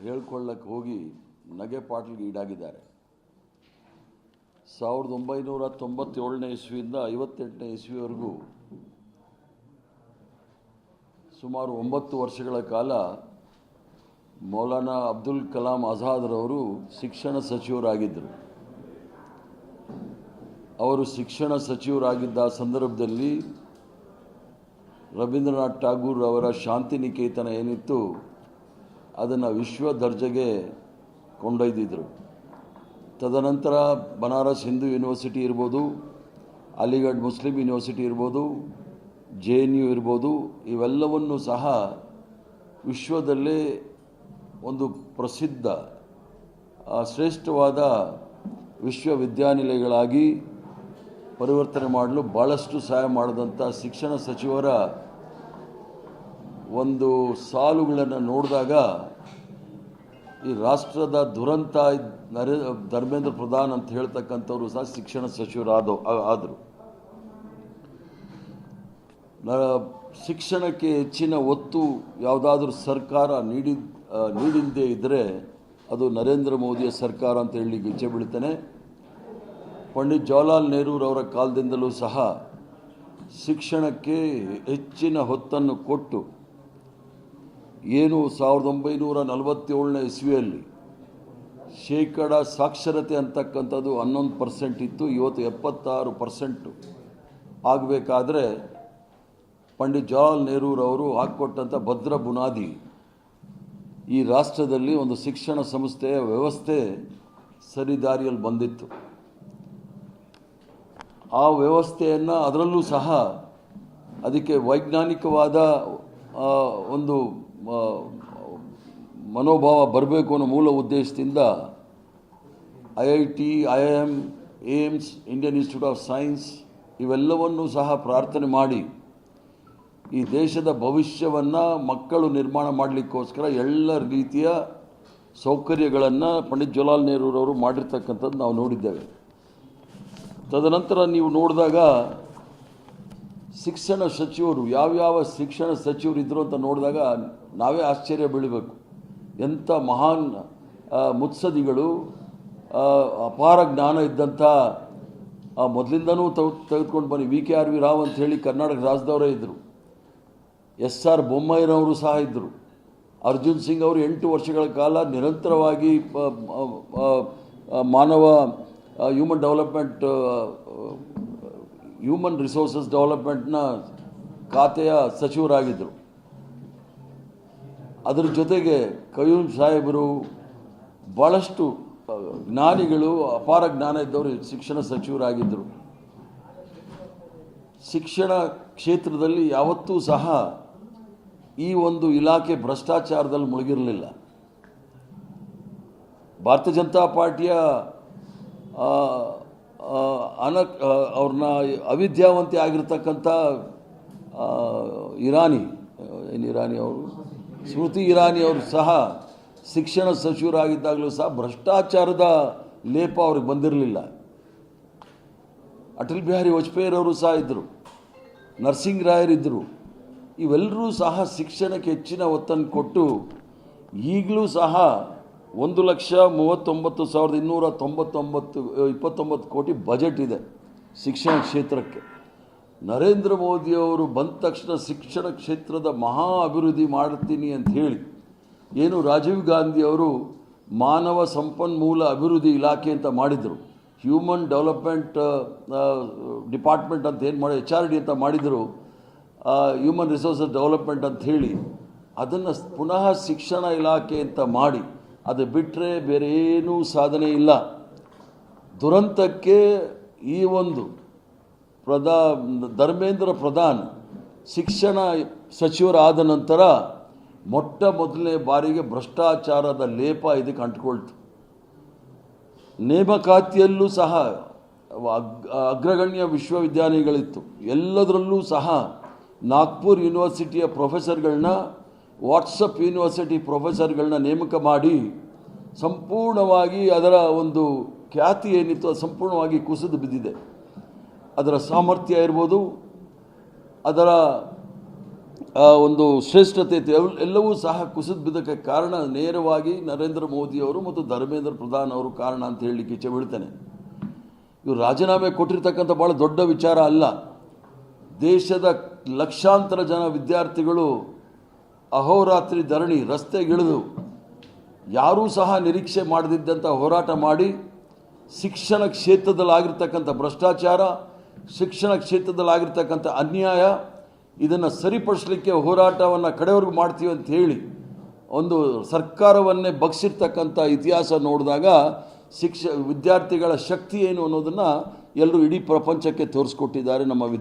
ಹೇಳ್ಕೊಳ್ಳಕ್ಕೆ ಹೋಗಿ ನಗೆ ಪಾಟಲ್ಗೆ ಈಡಾಗಿದ್ದಾರೆ. 1997ನೇ ಇಸ್ವಿಯಿಂದ 58ನೇ ಇಸ್ವಿವರೆಗೂ ಸುಮಾರು 9 ವರ್ಷಗಳ ಕಾಲ ಮೌಲಾನಾ ಅಬ್ದುಲ್ ಕಲಾಂ ಆಜಾದ್ರವರು ಶಿಕ್ಷಣ ಸಚಿವರಾಗಿದ್ದರು. ಅವರು ಶಿಕ್ಷಣ ಸಚಿವರಾಗಿದ್ದ ಸಂದರ್ಭದಲ್ಲಿ ರವೀಂದ್ರನಾಥ್ ಠಾಗೂರ್ ಅವರ ಶಾಂತಿನಿಕೇತನ ಏನಿತ್ತು ಅದನ್ನು ವಿಶ್ವ ದರ್ಜೆಗೆ ಕೊಂಡೊಯ್ದಿದ್ದರು. ತದನಂತರ ಬನಾರಸ್ ಹಿಂದೂ ಯೂನಿವರ್ಸಿಟಿ ಇರ್ಬೋದು, ಅಲಿಗಢ್ ಮುಸ್ಲಿಂ ಯೂನಿವರ್ಸಿಟಿ ಇರ್ಬೋದು, JNU ಇರ್ಬೋದು, ಇವೆಲ್ಲವನ್ನು ಸಹ ವಿಶ್ವದಲ್ಲೇ ಒಂದು ಪ್ರಸಿದ್ಧ ಶ್ರೇಷ್ಠವಾದ ವಿಶ್ವವಿದ್ಯಾನಿಲಯಗಳಾಗಿ ಪರಿವರ್ತನೆ ಮಾಡಲು ಭಾಳಷ್ಟು ಸಹಾಯ ಮಾಡಿದಂಥ ಶಿಕ್ಷಣ ಸಚಿವರ ಒಂದು ಸಾಲುಗಳನ್ನು ನೋಡಿದಾಗ ಈ ರಾಷ್ಟ್ರದ ದುರಂತ ಧರ್ಮೇಂದ್ರ ಪ್ರಧಾನ್ ಅಂತ ಹೇಳ್ತಕ್ಕಂಥವರು ಸಹ ಶಿಕ್ಷಣ ಸಚಿವರಾದರು. ಶಿಕ್ಷಣಕ್ಕೆ ಹೆಚ್ಚಿನ ಒತ್ತು ಯಾವುದಾದ್ರೂ ಸರ್ಕಾರ ನೀಡಿದ್ದೇ ಇದ್ದರೆ ಅದು ನರೇಂದ್ರ ಮೋದಿಯ ಸರ್ಕಾರ ಅಂತ ಹೇಳಲಿಕ್ಕೆ ಇಚ್ಛೆ ಬೀಳ್ತೇನೆ. ಪಂಡಿತ್ ಜವಾಹರ್ಲಾಲ್ ನೆಹರೂರವರ ಕಾಲದಿಂದಲೂ ಸಹ ಶಿಕ್ಷಣಕ್ಕೆ ಹೆಚ್ಚಿನ ಹೊತ್ತನ್ನು ಕೊಟ್ಟು ಏನು 1947ನೇ ಇಸ್ವಿಯಲ್ಲಿ ಶೇಕಡ ಸಾಕ್ಷರತೆ ಅಂತಕ್ಕಂಥದ್ದು 11% ಇತ್ತು, ಇವತ್ತು 76% ಆಗಬೇಕಾದ್ರೆ ಪಂಡಿತ್ ಜವಾಹರ್ಲಾಲ್ ನೆಹರೂರವರು ಹಾಕಿಕೊಟ್ಟಂಥ ಭದ್ರ ಬುನಾದಿ ಈ ರಾಷ್ಟ್ರದಲ್ಲಿ ಒಂದು ಶಿಕ್ಷಣ ಸಂಸ್ಥೆಯ ವ್ಯವಸ್ಥೆ ಸರಿದಾರಿಯಲ್ಲಿ ಬಂದಿತ್ತು. ಆ ವ್ಯವಸ್ಥೆಯನ್ನು ಅದರಲ್ಲೂ ಸಹ ಅದಕ್ಕೆ ವೈಜ್ಞಾನಿಕವಾದ ಒಂದು ಮನೋಭಾವ ಬರಬೇಕು ಅನ್ನೋ ಮೂಲ ಉದ್ದೇಶದಿಂದ IIT, IIM, AIIMS, Indian Institute of Science ಇವೆಲ್ಲವನ್ನೂ ಸಹ ಪ್ರಾರ್ಥನೆ ಮಾಡಿ ಈ ದೇಶದ ಭವಿಷ್ಯವನ್ನು ಮಕ್ಕಳು ನಿರ್ಮಾಣ ಮಾಡಲಿಕ್ಕೋಸ್ಕರ ಎಲ್ಲ ರೀತಿಯ ಸೌಕರ್ಯಗಳನ್ನು ಪಂಡಿತ್ ಜವಾಹರ್ಲಾಲ್ ನೆಹರೂರವರು ಮಾಡಿರ್ತಕ್ಕಂಥದ್ದು ನಾವು ನೋಡಿದ್ದೇವೆ. ತದನಂತರ ನೀವು ನೋಡಿದಾಗ ಶಿಕ್ಷಣ ಸಚಿವರು ಯಾವ್ಯಾವ ಶಿಕ್ಷಣ ಸಚಿವರು ಇದ್ದರು ಅಂತ ನೋಡಿದಾಗ ನಾವೇ ಆಶ್ಚರ್ಯ ಬೀಳಬೇಕು. ಎಂಥ ಮಹಾನ್ ಮುತ್ಸದಿಗಳು, ಅಪಾರ ಜ್ಞಾನ ಇದ್ದಂಥ ಮೊದಲಿಂದನೂ ತೆಗೆದುಕೊಂಡು ಬನ್ನಿ VKRV ರಾವ್ ಅಂತ ಹೇಳಿ ಕರ್ನಾಟಕ ರಾಜ್ಯದವರೇ ಇದ್ದರು. SR ಬೊಮ್ಮಾಯಿರವರು ಸಹ ಇದ್ದರು. ಅರ್ಜುನ್ ಸಿಂಗ್ ಅವರು 8 ವರ್ಷಗಳ ಕಾಲ ನಿರಂತರವಾಗಿ ಮಾನವ ಹ್ಯೂಮನ್ ರಿಸೋರ್ಸಸ್ ಡೆವಲಪ್ಮೆಂಟ್ನ ಖಾತೆಯ ಸಚಿವರಾಗಿದ್ದರು. ಅದರ ಜೊತೆಗೆ ಕಯೂಮ್ ಸಾಹೇಬರು ಭಾಳಷ್ಟು ಜ್ಞಾನಿಗಳು, ಅಪಾರ ಜ್ಞಾನ ಇದ್ದವರು ಶಿಕ್ಷಣ ಸಚಿವರಾಗಿದ್ದರು. ಶಿಕ್ಷಣ ಕ್ಷೇತ್ರದಲ್ಲಿ ಯಾವತ್ತೂ ಸಹ ಈ ಒಂದು ಇಲಾಖೆ ಭ್ರಷ್ಟಾಚಾರದಲ್ಲಿ ಮುಳುಗಿರಲಿಲ್ಲ. ಭಾರತೀಯ ಜನತಾ ಪಾರ್ಟಿಯ ಅವ್ರನ್ನ ಅವಿದ್ಯಾವಂತಿ ಆಗಿರ್ತಕ್ಕಂಥ ಸ್ಮೃತಿ ಇರಾನಿ ಅವರು ಸಹ ಶಿಕ್ಷಣ ಸಚಿವರಾಗಿದ್ದಾಗಲೂ ಸಹ ಭ್ರಷ್ಟಾಚಾರದ ಲೇಪ ಅವ್ರಿಗೆ ಬಂದಿರಲಿಲ್ಲ. ಅಟಲ್ ಬಿಹಾರಿ ವಾಜಪೇಯಿರವರು ಸಹ ಇದ್ದರು, ನರಸಿಂಗ್ ರಾಯರಿದ್ದರು. ಇವೆಲ್ಲರೂ ಸಹ ಶಿಕ್ಷಣಕ್ಕೆ ಹೆಚ್ಚಿನ ಒತ್ತನ್ನು ಕೊಟ್ಟು ಈಗಲೂ ಸಹ 1,39,299 ಕೋಟಿ ಬಜೆಟ್ ಇದೆ ಶಿಕ್ಷಣ ಕ್ಷೇತ್ರಕ್ಕೆ. ನರೇಂದ್ರ ಮೋದಿಯವರು ಬಂದ ತಕ್ಷಣ ಶಿಕ್ಷಣ ಕ್ಷೇತ್ರದ ಮಹಾ ಅಭಿವೃದ್ಧಿ ಮಾಡ್ತೀನಿ ಅಂತ ಹೇಳಿ ಏನು ರಾಜೀವ್ ಗಾಂಧಿಯವರು ಮಾನವ ಸಂಪನ್ಮೂಲ ಅಭಿವೃದ್ಧಿ ಇಲಾಖೆ ಅಂತ ಮಾಡಿದರು, ಹ್ಯೂಮನ್ ಡೆವಲಪ್ಮೆಂಟ್ ಡಿಪಾರ್ಟ್ಮೆಂಟ್ ಅಂತ ಏನು ಮಾಡಿ HRD ಅಂತ ಮಾಡಿದರು, ಹ್ಯೂಮನ್ ರಿಸೋರ್ಸಸ್ ಡೆವಲಪ್ಮೆಂಟ್ ಅಂತ ಹೇಳಿ ಅದನ್ನು ಪುನಃ ಶಿಕ್ಷಣ ಇಲಾಖೆ ಅಂತ ಮಾಡಿ ಅದು ಬಿಟ್ಟರೆ ಬೇರೆ ಏನೂ ಸಾಧನೆ ಇಲ್ಲ. ದುರಂತಕ್ಕೆ ಈ ಒಂದು ಧರ್ಮೇಂದ್ರ ಪ್ರಧಾನ್ ಶಿಕ್ಷಣ ಸಚಿವರಾದ ನಂತರ ಮೊಟ್ಟ ಮೊದಲನೇ ಬಾರಿಗೆ ಭ್ರಷ್ಟಾಚಾರದ ಲೇಪ ಇದಕ್ಕೆ ಅಂಟ್ಕೊಳ್ತು. ನೇಮಕಾತಿಯಲ್ಲೂ ಸಹ ಅಗ್ರಗಣ್ಯ ವಿಶ್ವವಿದ್ಯಾನಿಲಯಗಳಿತ್ತು, ಎಲ್ಲದರಲ್ಲೂ ಸಹ ನಾಗ್ಪುರ್ ಯೂನಿವರ್ಸಿಟಿಯ ಪ್ರೊಫೆಸರ್ಗಳನ್ನ, ವಾಟ್ಸಪ್ ಯೂನಿವರ್ಸಿಟಿ ಪ್ರೊಫೆಸರ್ಗಳನ್ನ ನೇಮಕ ಮಾಡಿ ಸಂಪೂರ್ಣವಾಗಿ ಅದರ ಒಂದು ಖ್ಯಾತಿ ಏನಿತ್ತು ಅದು ಸಂಪೂರ್ಣವಾಗಿ ಕುಸಿದು ಬಿದ್ದಿದೆ. ಅದರ ಸಾಮರ್ಥ್ಯ ಇರ್ಬೋದು, ಅದರ ಒಂದು ಶ್ರೇಷ್ಠತೆ ಇತ್ತು, ಎಲ್ಲವೂ ಸಹ ಕುಸಿದು ಬಿದ್ದಕ್ಕೆ ಕಾರಣ ನೇರವಾಗಿ ನರೇಂದ್ರ ಮೋದಿಯವರು ಮತ್ತು ಧರ್ಮೇಂದ್ರ ಪ್ರಧಾನ್ ಅವರು ಕಾರಣ ಅಂತ ಹೇಳಲಿಕ್ಕೆ ಇಚ್ಛೆ ಬೀಳ್ತೇನೆ. ಇವರು ರಾಜೀನಾಮೆ ಕೊಟ್ಟಿರ್ತಕ್ಕಂಥ ಭಾಳ ದೊಡ್ಡ ವಿಚಾರ ಅಲ್ಲ. ದೇಶದ ಲಕ್ಷಾಂತರ ಜನ ವಿದ್ಯಾರ್ಥಿಗಳು ಅಹೋರಾತ್ರಿ ಧರಣಿ ರಸ್ತೆಗಿಳಿದು ಯಾರೂ ಸಹ ನಿರೀಕ್ಷೆ ಮಾಡದಿದ್ದಂಥ ಹೋರಾಟ ಮಾಡಿ ಶಿಕ್ಷಣ ಕ್ಷೇತ್ರದಲ್ಲಾಗಿರ್ತಕ್ಕಂಥ ಭ್ರಷ್ಟಾಚಾರ, ಶಿಕ್ಷಣ ಕ್ಷೇತ್ರದಲ್ಲಾಗಿರ್ತಕ್ಕಂಥ ಅನ್ಯಾಯ, ಇದನ್ನು ಸರಿಪಡಿಸಲಿಕ್ಕೆ ಹೋರಾಟವನ್ನು ಕಡೆವರೆಗೂ ಮಾಡ್ತೀವಿ ಅಂತ ಹೇಳಿ ಒಂದು ಸರ್ಕಾರವನ್ನೇ ಬಗ್ಸಿರ್ತಕ್ಕಂಥ ಇತಿಹಾಸ ನೋಡಿದಾಗ ವಿದ್ಯಾರ್ಥಿಗಳ ಶಕ್ತಿ ಏನು ಅನ್ನೋದನ್ನು ಎಲ್ಲರೂ ಇಡೀ ಪ್ರಪಂಚಕ್ಕೆ ತೋರಿಸ್ಕೊಟ್ಟಿದ್ದಾರೆ ನಮ್ಮ